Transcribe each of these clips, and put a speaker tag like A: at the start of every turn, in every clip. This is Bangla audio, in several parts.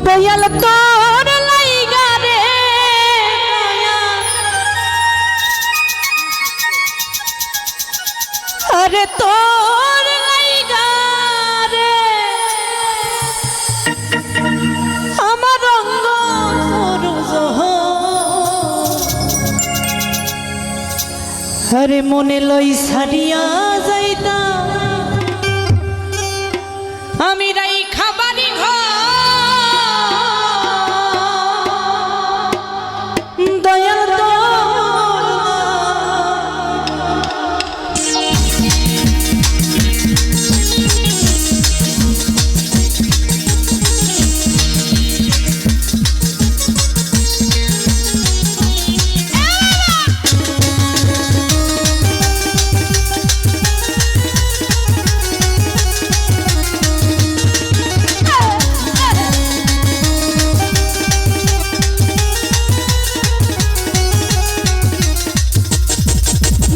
A: দয়াল তোর লাইগা রে আরে তোর লাইগা রে আমার রঙ্গ সরুজহ আরে মনে লই ছাড়িয়া যাইতা আমি রাই খাবারি ঘর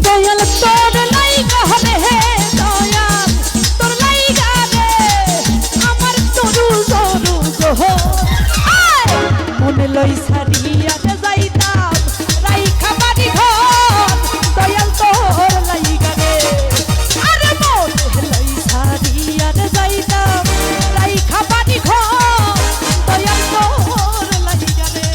A: দয়াল তোর লাইগা রে দয়াল তোর লাইগা রে আমার তরু তরু জহ মনে লই ছাড়িয়া যাইতাম রাইখা বাড়ি ঘর দয়াল তোর লাইগা রে আরে মনে লই ছাড়িয়া যাইতাম রাইখা বাড়ি ঘর দয়াল তোর লাইগা রে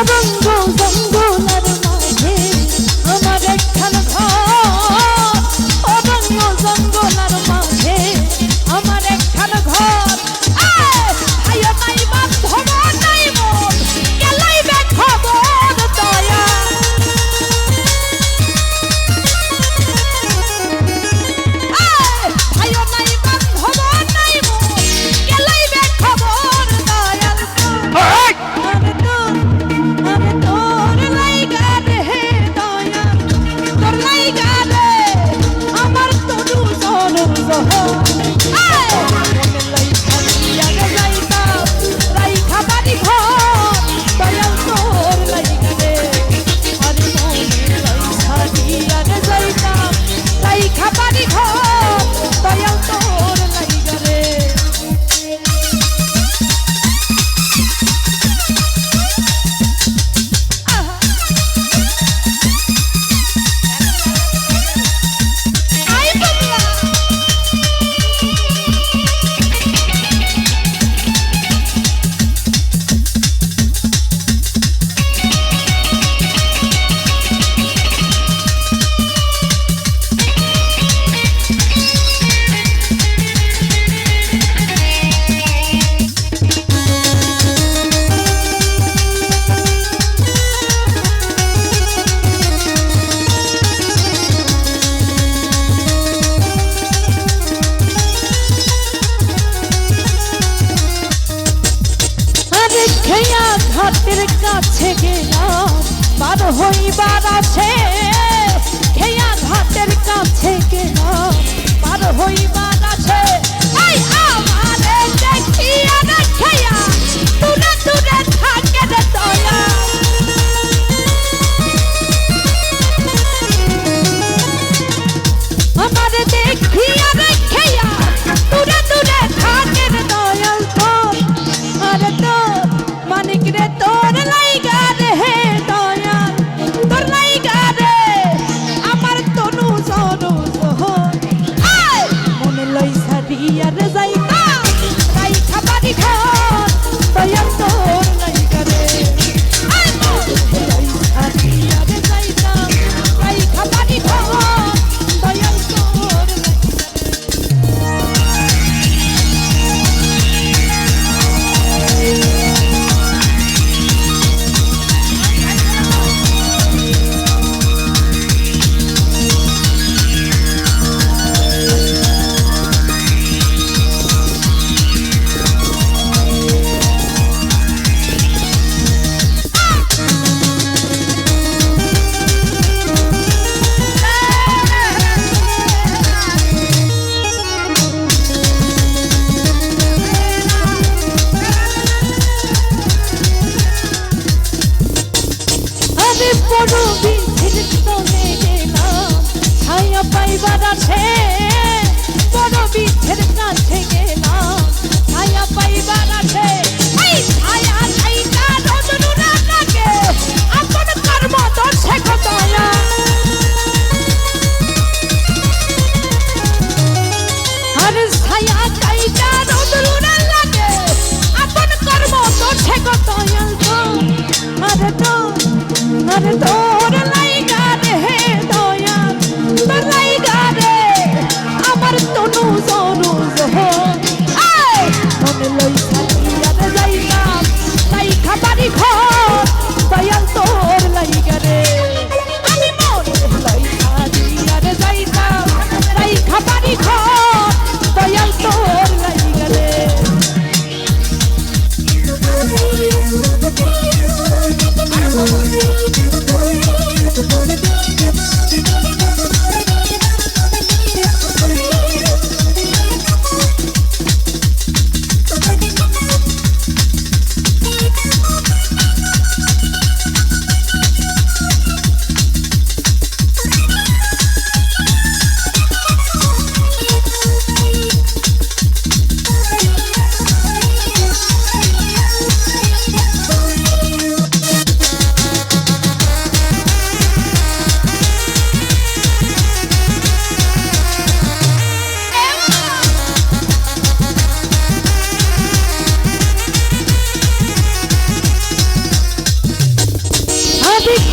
A: রঙ্গ জঙ্গলার মাঝে আমার একখান ঘর রঙ্গ জঙ্গলার মাঝে আমার একখান ঘর আয় নাই বান্ধব নাই মন গেলাইবে খবর দয়া আয় নাই বান্ধব নাই মন গেলাইবে খবর দয়াল তোর লাইগা রে দয়াল তোর লাইগা রে আমার তরু তরু জহ মনে লই ছাড়িয়া যাইতাম রাইখা বাড়ি ঘর দয়াল তোর লাইগা রে আরে মনে লই ছাড়িয়া যাইতাম রাইখা বাড়ি ঘর দয়াল তোর লাইগা রে খেয়া ঘাটের কাছে গেলাম পার হইবার আছে খেয়া ঘাটের কাছে গেলাম পার হইবার আছে আমারে দেখিয়া রে খেয়া দূরে দূরে থাকে রে দয়া আমারে দেখিয়া রে খেয়া দূরে দূরে থাকে রে দয়াল তোর আরে তোর মানিক রে তোর লাইগা রে দয়াল তোর লাইগা রে আমার তনু জনু জহ মনে বড় বিধির তলে গেলাম ছায়া পাইবার আছে বড় বিধির কাছে গেলাম ছায়া পাইবার আছে এই ছায়া ছাইটা রোদুরা লাগে আপন কর্ম দর্শে কতয়া আরে ছায়া ছাইটা রোদুরা লাগে আপন কর্ম দর্শে কতয়া আরে তোর লাইগা রে দয়া তোর লাইগা রে আমার তনু জনু জহ এই মনে লই সাথিয়া রে যাইতাম তাই খাবারি ঘর দয়াল তোর লাইগা রে আমি মনে লই সাথিয়া রে যাইতাম তাই খাবারি ঘর দয়াল তোর লাইগা রে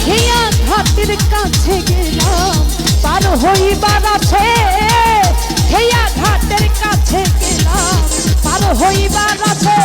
A: খেয়া ঘাটের কাছে গেলাম পার হইবার আছে খেয়া ঘাটের কাছে গেলাম পার হইবার আছে